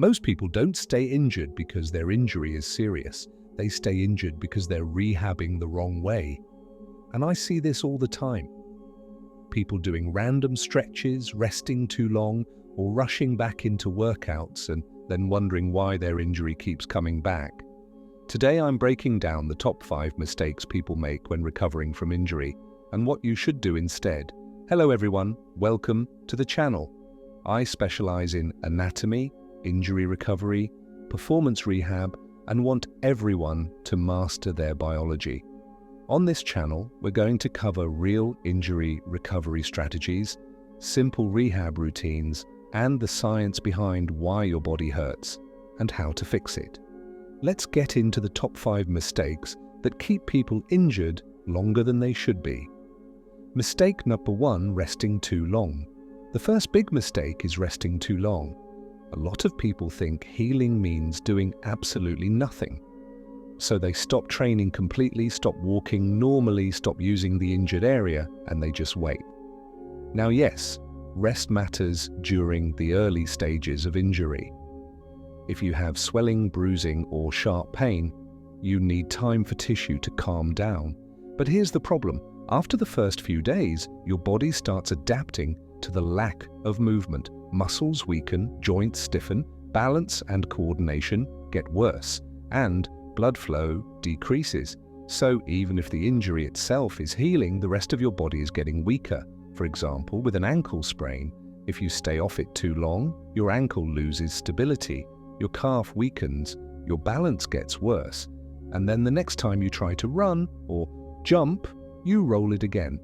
Most people don't stay injured because their injury is serious. They stay injured because they're rehabbing the wrong way. And I see this all the time. People doing random stretches, resting too long, or rushing back into workouts and then wondering why their injury keeps coming back. Today I'm breaking down the top 5 mistakes people make when recovering from injury and what you should do instead. Hello everyone, welcome to the channel. I specialize in anatomy, injury recovery, performance rehab, and want everyone to master their biology. On this channel, we're going to cover real injury recovery strategies, simple rehab routines, and the science behind why your body hurts and how to fix it. Let's get into the top 5 mistakes that keep people injured longer than they should be. Mistake number 1, resting too long. The first big mistake is resting too long. A lot of people think healing means doing absolutely nothing. So they stop training completely, stop walking normally, stop using the injured area, and they just wait. Now yes, rest matters during the early stages of injury. If you have swelling, bruising, or sharp pain, you need time for tissue to calm down. But here's the problem. After the first few days, your body starts adapting to the lack of movement. Muscles weaken, joints stiffen, balance and coordination get worse, and blood flow decreases. So even if the injury itself is healing, the rest of your body is getting weaker. For example, with an ankle sprain, if you stay off it too long, your ankle loses stability, your calf weakens, your balance gets worse, and then the next time you try to run or jump, you roll it again.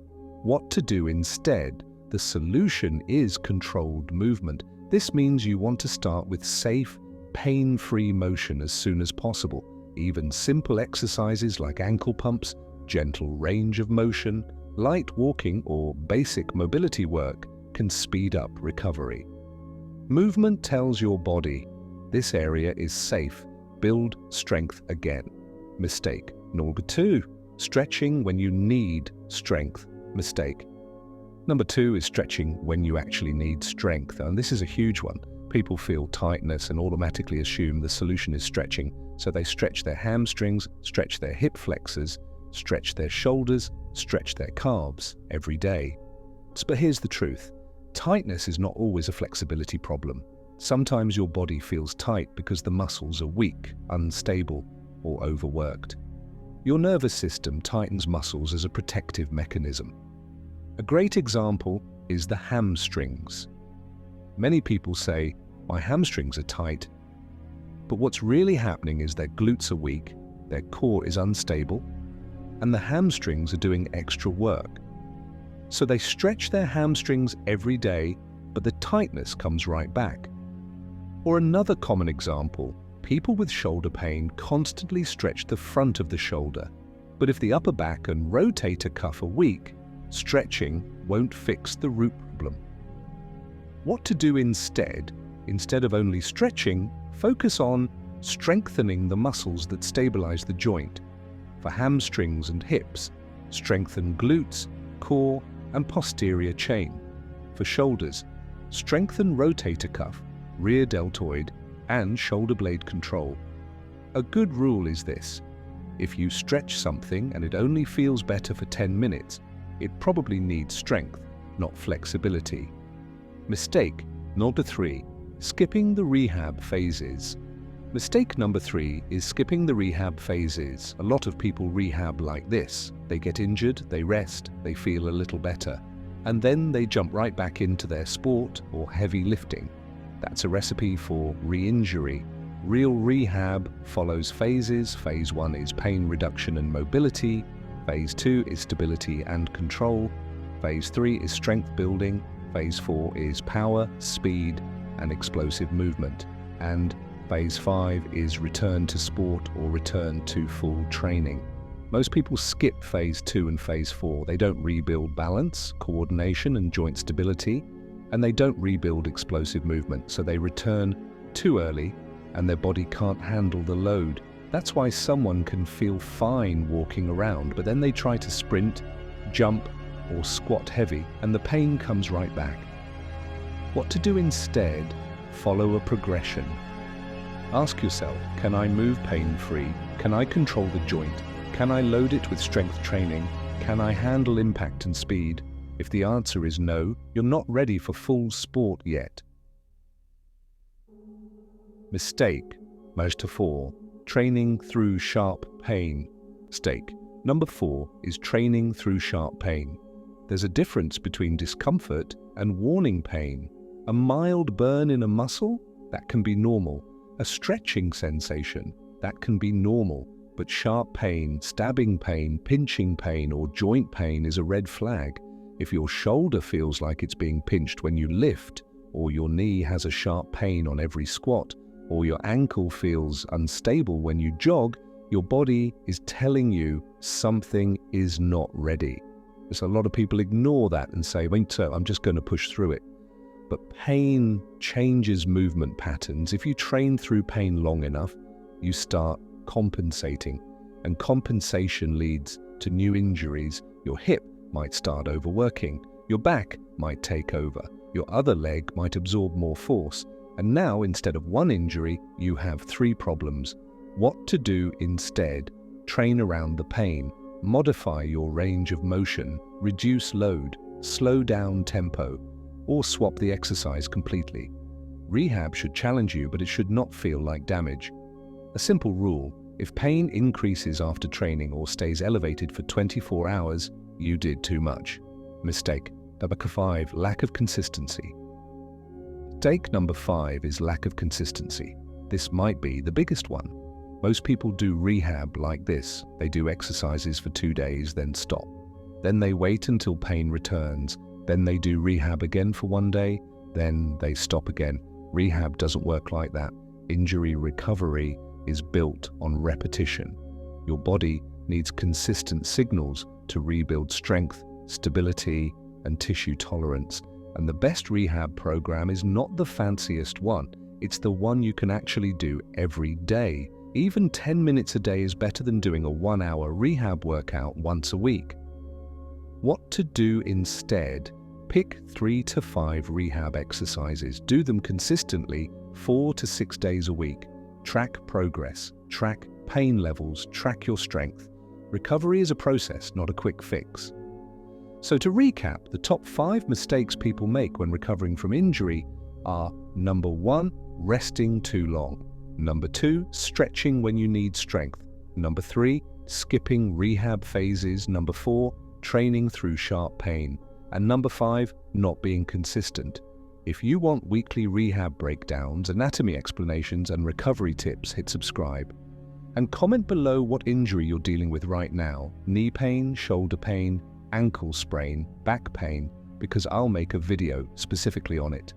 What to do instead? The solution is controlled movement. This means you want to start with safe, pain-free motion as soon as possible. Even simple exercises like ankle pumps, gentle range of motion, light walking, or basic mobility work can speed up recovery. Movement tells your body, this area is safe, build strength again. Mistake number 2, stretching when you need strength. Mistake number 2 is stretching when you actually need strength, and this is a huge one. People feel tightness and automatically assume the solution is stretching, so they stretch their hamstrings, stretch their hip flexors, stretch their shoulders, stretch their calves every day. But here's the truth. Tightness is not always a flexibility problem. Sometimes your body feels tight because the muscles are weak, unstable, or overworked. Your nervous system tightens muscles as a protective mechanism. A great example is the hamstrings. Many people say, my hamstrings are tight. But what's really happening is their glutes are weak, their core is unstable, and the hamstrings are doing extra work. So they stretch their hamstrings every day, but the tightness comes right back. Or another common example, people with shoulder pain constantly stretch the front of the shoulder, but if the upper back and rotator cuff are weak, stretching won't fix the root problem. What to do instead? Instead of only stretching, focus on strengthening the muscles that stabilize the joint. For hamstrings and hips, strengthen glutes, core, and posterior chain. For shoulders, strengthen rotator cuff, rear deltoid, and shoulder blade control. A good rule is this: if you stretch something and it only feels better for 10 minutes, it probably needs strength, not flexibility. Mistake number 3, skipping the rehab phases. Mistake number 3 is skipping the rehab phases. A lot of people rehab like this. They get injured, they rest, they feel a little better, and then they jump right back into their sport or heavy lifting. That's a recipe for re-injury. Real rehab follows phases. Phase 1 is pain reduction and mobility. Phase 2 is stability and control. Phase 3 is strength building. Phase 4 is power, speed, and explosive movement. And Phase 5 is return to sport or return to full training. Most people skip Phase 2 and Phase 4. They don't rebuild balance, coordination, and joint stability, and they don't rebuild explosive movement, so they return too early and their body can't handle the load. That's why someone can feel fine walking around, but then they try to sprint, jump, or squat heavy, and the pain comes right back. What to do instead? Follow a progression. Ask yourself, can I move pain-free? Can I control the joint? Can I load it with strength training? Can I handle impact and speed? If the answer is no, you're not ready for full sport yet. Mistake. Number 4. Training through sharp pain. Mistake. Number 4 is training through sharp pain. There's a difference between discomfort and warning pain. A mild burn in a muscle? That can be normal. A stretching sensation? That can be normal. But sharp pain, stabbing pain, pinching pain, or joint pain is a red flag. If your shoulder feels like it's being pinched when you lift, or your knee has a sharp pain on every squat, or your ankle feels unstable when you jog, your body is telling you something is not ready. There's a lot of people ignore that and say, so I'm just going to push through it. But pain changes movement patterns. If you train through pain long enough, you start compensating, and compensation leads to new injuries. Your hip might start overworking, your back might take over, your other leg might absorb more force, and now instead of one injury, you have 3 problems. What to do instead? Train around the pain, modify your range of motion, reduce load, slow down tempo, or swap the exercise completely. Rehab should challenge you, but it should not feel like damage. A simple rule: if pain increases after training or stays elevated for 24 hours, you did too much. Mistake. Number 5, lack of consistency. Mistake number 5 is lack of consistency. This might be the biggest one. Most people do rehab like this. They do exercises for 2 days, then stop. Then they wait until pain returns. Then they do rehab again for 1 day, then they stop again. Rehab doesn't work like that. Injury recovery is built on repetition. Your body needs consistent signals to rebuild strength, stability, and tissue tolerance. And the best rehab program is not the fanciest one. It's the one you can actually do every day. Even 10 minutes a day is better than doing a 1-hour rehab workout once a week. What to do instead? Pick 3 to 5 rehab exercises. Do them consistently 4 to 6 days a week. Track progress, track pain levels, track your strength. Recovery is a process, not a quick fix. So to recap, the top 5 mistakes people make when recovering from injury are: number 1, resting too long. Number 2, stretching when you need strength. Number 3, skipping rehab phases. Number 4, training through sharp pain. And number 5, not being consistent. If you want weekly rehab breakdowns, anatomy explanations, and recovery tips, hit subscribe. And comment below what injury you're dealing with right now: knee pain, shoulder pain, ankle sprain, back pain, because I'll make a video specifically on it.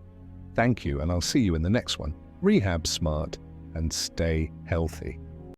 Thank you, and I'll see you in the next one. Rehab smart and stay healthy.